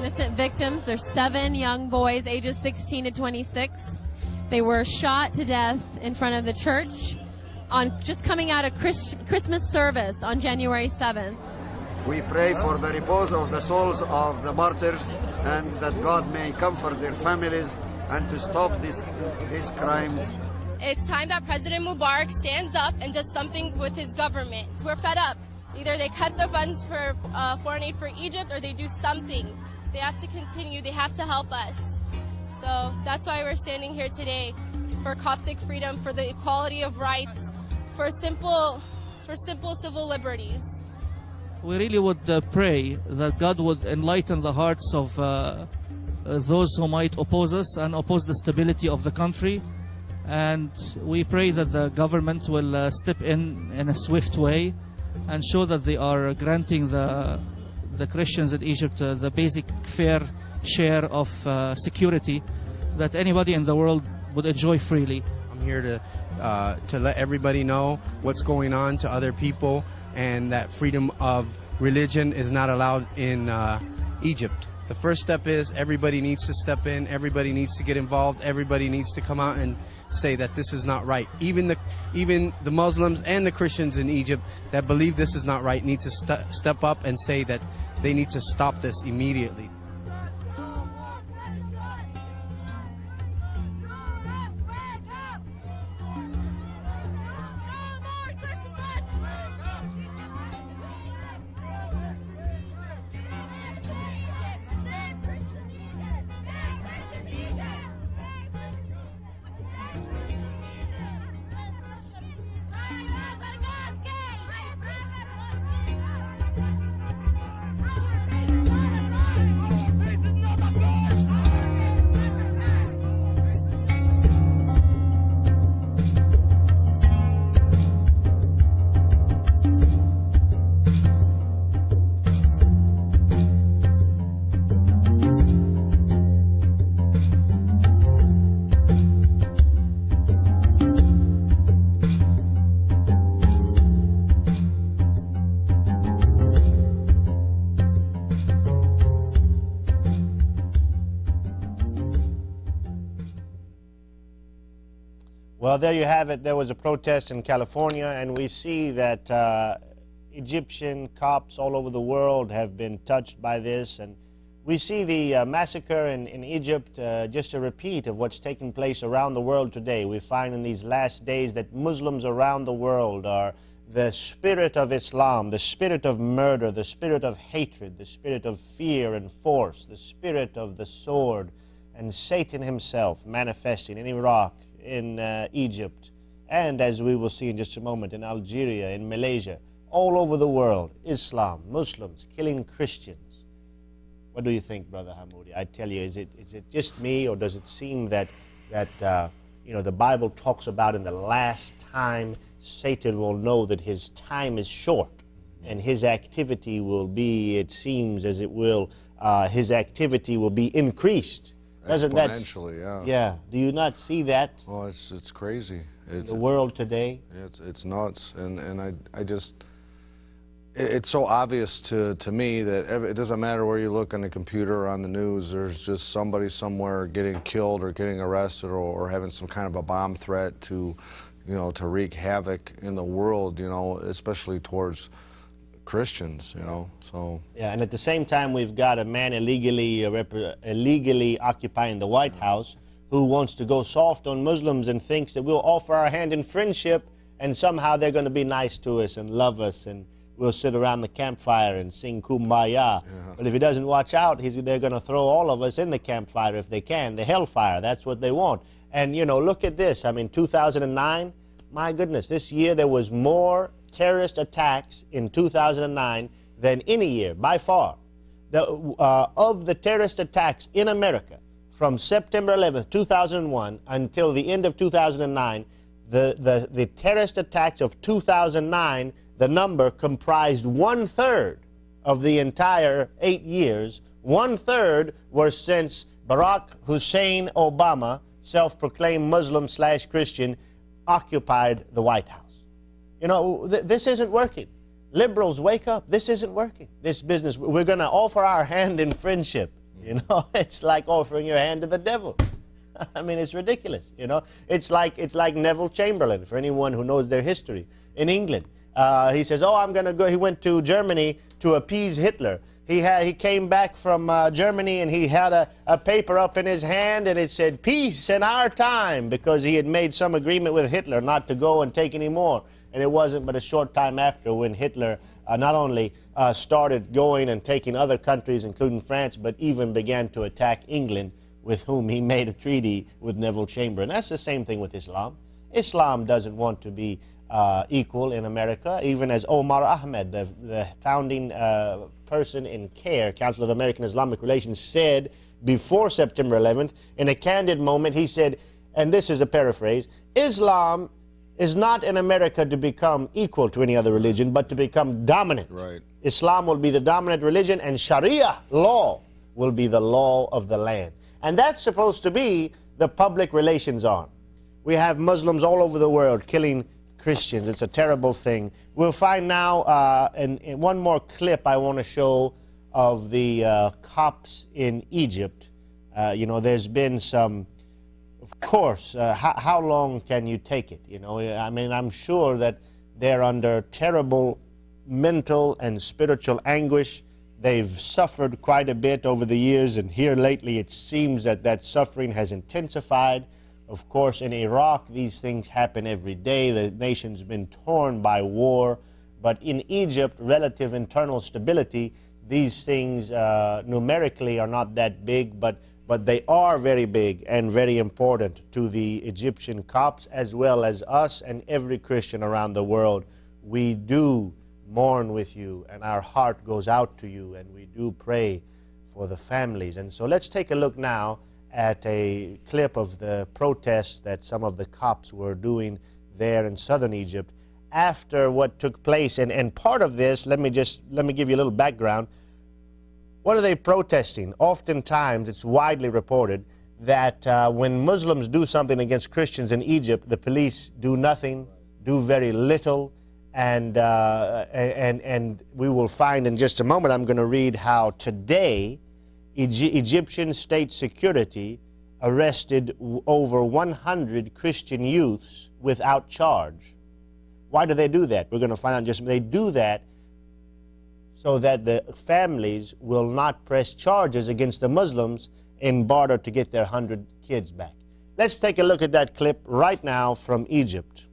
innocent victims. There's 7 young boys, ages 16 to 26. They were shot to death in front of the church on just coming out of Christmas service on January 7th. We pray for the repose of the souls of the martyrs, and that God may comfort their families and to stop these crimes. It's time that President Mubarak stands up and does something with his government. We're fed up. Either they cut the funds for foreign aid for Egypt, or they do something. They have to continue. They have to help us. So that's why we're standing here today, for Coptic freedom, for the equality of rights, for simple civil liberties. We really would pray that God would enlighten the hearts of those who might oppose us and oppose the stability of the country. And we pray that the government will step in a swift way and show that they are granting the Christians in Egypt the basic fair share of security that anybody in the world would enjoy freely. I'm here to let everybody know what's going on to other people, and that freedom of religion is not allowed in Egypt. The first step is everybody needs to step in, everybody needs to get involved, everybody needs to come out and say that this is not right. Even the Muslims and the Christians in Egypt that believe this is not right need to step up and say that they need to stop this immediately. Well, there you have it. There was a protest in California, and we see that Egyptian Copts all over the world have been touched by this. And we see the massacre in Egypt just a repeat of what's taking place around the world today. We find in these last days that Muslims around the world are the spirit of Islam, the spirit of murder, the spirit of hatred, the spirit of fear and force, the spirit of the sword, and Satan himself manifesting in Iraq, in Egypt, and as we will see in just a moment, in Algeria, in Malaysia, all over the world, Islam, Muslims killing Christians. What do you think, Brother Hamoudi? I tell you, is it just me, or does it seem that you know, the Bible talks about in the last time Satan will know that his time is short, and his activity will be, it seems as it will, his activity will be increased. Exponentially, yeah. Yeah. Do you not see that? Well, it's crazy. It's the world today. It's nuts, and I just, it's so obvious to me that it doesn't matter where you look on the computer or on the news. There's just somebody somewhere getting killed or getting arrested or having some kind of a bomb threat to, you know, to wreak havoc in the world. You know, especially towards Christians, you know, so. Yeah, and at the same time, we've got a man illegally occupying the White House who wants to go soft on Muslims and thinks that we'll offer our hand in friendship and somehow they're going to be nice to us and love us and we'll sit around the campfire and sing Kumbaya. Yeah. But if he doesn't watch out, they're going to throw all of us in the campfire if they can, the hellfire. That's what they want. And, you know, look at this. I mean, 2009, my goodness, this year there was more terrorist attacks in 2009 than any year, by far. Of the terrorist attacks in America, from September 11th, 2001 until the end of 2009, the terrorist attacks of 2009, the number comprised 1/3 of the entire 8 years. 1/3 were since Barack Hussein Obama, self-proclaimed Muslim/Christian, occupied the White House. You know, this isn't working. Liberals, wake up. This isn't working. This business, we're going to offer our hand in friendship. You know, it's like offering your hand to the devil. I mean, it's ridiculous, you know. It's like Neville Chamberlain, for anyone who knows their history, in England. He says, oh, I'm going to go. He went to Germany to appease Hitler. He came back from Germany, and he had a paper up in his hand, and it said, peace in our time, because he had made some agreement with Hitler not to go and take any more. And it wasn't but a short time after when Hitler not only started going and taking other countries, including France, but even began to attack England, with whom he made a treaty with Neville Chamberlain. That's the same thing with Islam. Islam doesn't want to be equal in America, even as Omar Ahmed, the founding person in CARE, Council of American Islamic Relations, said before September 11th, in a candid moment, he said, and this is a paraphrase, Islam is not in America to become equal to any other religion, but to become dominant. Right. Islam will be the dominant religion, and Sharia law will be the law of the land. And that's supposed to be the public relations arm. We have Muslims all over the world killing Christians. It's a terrible thing. We'll find now in one more clip I want to show of the Copts in Egypt. You know, there's been some, of course, how long can you take it? You know, I mean, I'm sure that they're under terrible mental and spiritual anguish. They've suffered quite a bit over the years, and here lately it seems that that suffering has intensified. Of course, in Iraq, these things happen every day. The nation's been torn by war. But in Egypt, relative internal stability, these things numerically are not that big, but they are very big and very important to the Egyptian Copts, as well as us and every Christian around the world. We do mourn with you, and our heart goes out to you, and we do pray for the families. And so let's take a look now at a clip of the protests that some of the Copts were doing there in southern Egypt after what took place. And part of this, let me give you a little background. What are they protesting? Oftentimes, it's widely reported that when Muslims do something against Christians in Egypt, the police do nothing, do very little. And we will find in just a moment, I'm going to read how today Egyptian state security arrested over 100 Christian youths without charge. Why do they do that? We're going to find out in just a minute. They do that so that the families will not press charges against the Muslims in barter to get their 100 kids back. Let's take a look at that clip right now from Egypt.